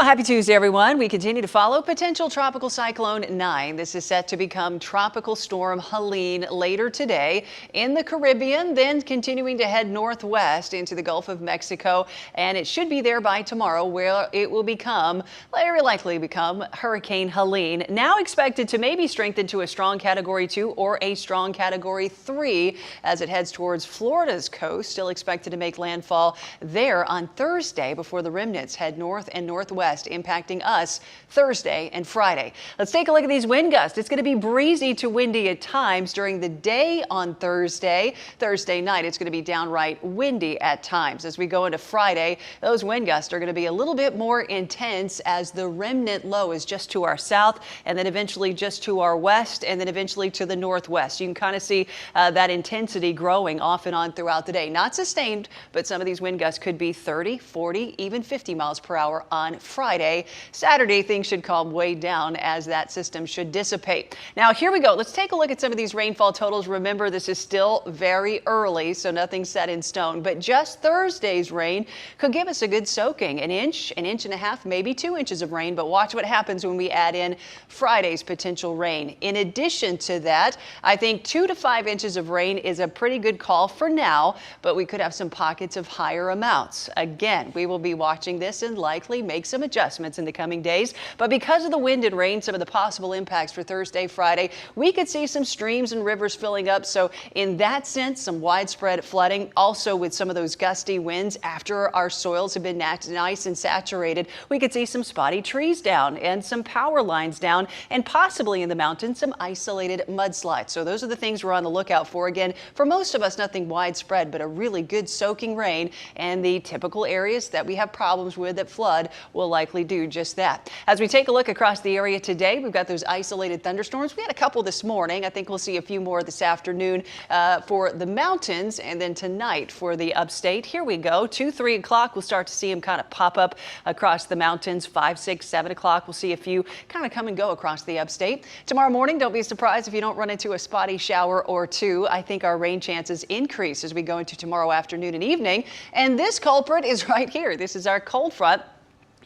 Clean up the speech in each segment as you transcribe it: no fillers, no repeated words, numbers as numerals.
happy Tuesday, everyone. We continue to follow potential tropical cyclone 9. This is set to become tropical storm Helene later today in the Caribbean, then continuing to head northwest into the Gulf of Mexico. And it should be there by tomorrow, where it will very likely become Hurricane Helene. Now expected to maybe strengthen to a strong Category 2 or a strong Category 3 as it heads towards Florida's coast. Still expected to make landfall there on Thursday before the remnants head north and northwest, impacting us Thursday and Friday. Let's take a look at these wind gusts. It's going to be breezy to windy at times during the day on Thursday. Thursday night, it's going to be downright windy at times. As we go into Friday, those wind gusts are going to be a little bit more intense as the remnant low is just to our south and then eventually just to our west and then eventually to the northwest. You can kind of see that intensity growing off and on throughout the day. Not sustained, but some of these wind gusts could be 30, 40, even 50 miles per hour on Friday. Saturday, things should calm way down as that system should dissipate. Now, here we go. Let's take a look at some of these rainfall totals. Remember, this is still very early, so nothing's set in stone, but just Thursday's rain could give us a good soaking. An inch and a half, maybe 2 inches of rain, but watch what happens when we add in Friday's potential rain. In addition to that, I think 2 to 5 inches of rain is a pretty good call for now, but we could have some pockets of higher amounts. Again, we will be watching this and likely make some adjustments in the coming days. But because of the wind and rain, some of the possible impacts for Thursday, Friday, we could see some streams and rivers filling up. So in that sense, some widespread flooding. Also with some of those gusty winds after our soils have been nice and saturated, we could see some spotty trees down and some power lines down and possibly in the mountains, some isolated mudslides. So those are the things we're on the lookout for. Again, for most of us, nothing widespread, but a really good soaking rain, and the typical areas that we have problems with that flood will likely do just that. As we take a look across the area today, we've got those isolated thunderstorms. We had a couple this morning. I think we'll see a few more this afternoon for the mountains, and then tonight for the upstate. Here we go. 2, 3 o'clock, we'll start to see them kind of pop up across the mountains. 5, 6, 7 o'clock, we'll see a few kind of come and go across the upstate. Tomorrow morning, don't be surprised if you don't run into a spotty shower or two. I think our rain chances increase as we go into tomorrow afternoon and evening. And this culprit is right here. This is our cold front.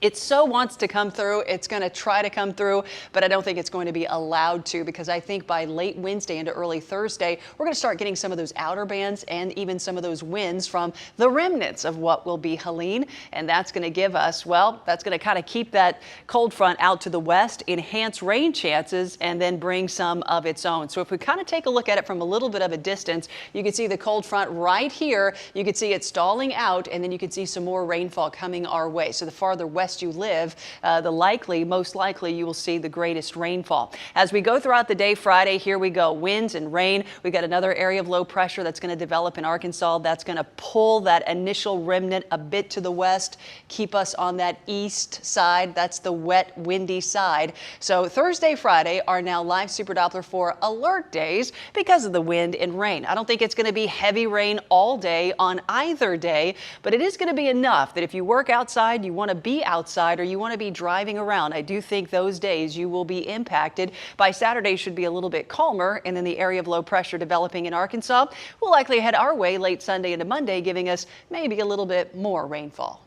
It so wants to come through. It's going to try to come through, but I don't think it's going to be allowed to, because I think by late Wednesday into early Thursday, we're going to start getting some of those outer bands and even some of those winds from the remnants of what will be Helene. And that's going to give us, well, that's going to kind of keep that cold front out to the west, enhance rain chances, and then bring some of its own. So if we kind of take a look at it from a little bit of a distance, you can see the cold front right here. You can see it stalling out, and then you can see some more rainfall coming our way. So the farther west you live, most likely you will see the greatest rainfall. As we go throughout the day Friday, here we go. Winds and rain. We've got another area of low pressure that's going to develop in Arkansas. That's going to pull that initial remnant a bit to the west, keep us on that east side. That's the wet, windy side. So Thursday, Friday are now live Super Doppler 4 alert days because of the wind and rain. I don't think it's going to be heavy rain all day on either day, but it is going to be enough that if you work outside, you want to be outside, or you want to be driving around, I do think those days you will be impacted. By Saturday should be a little bit calmer, and then the area of low pressure developing in Arkansas will likely head our way late Sunday into Monday, giving us maybe a little bit more rainfall.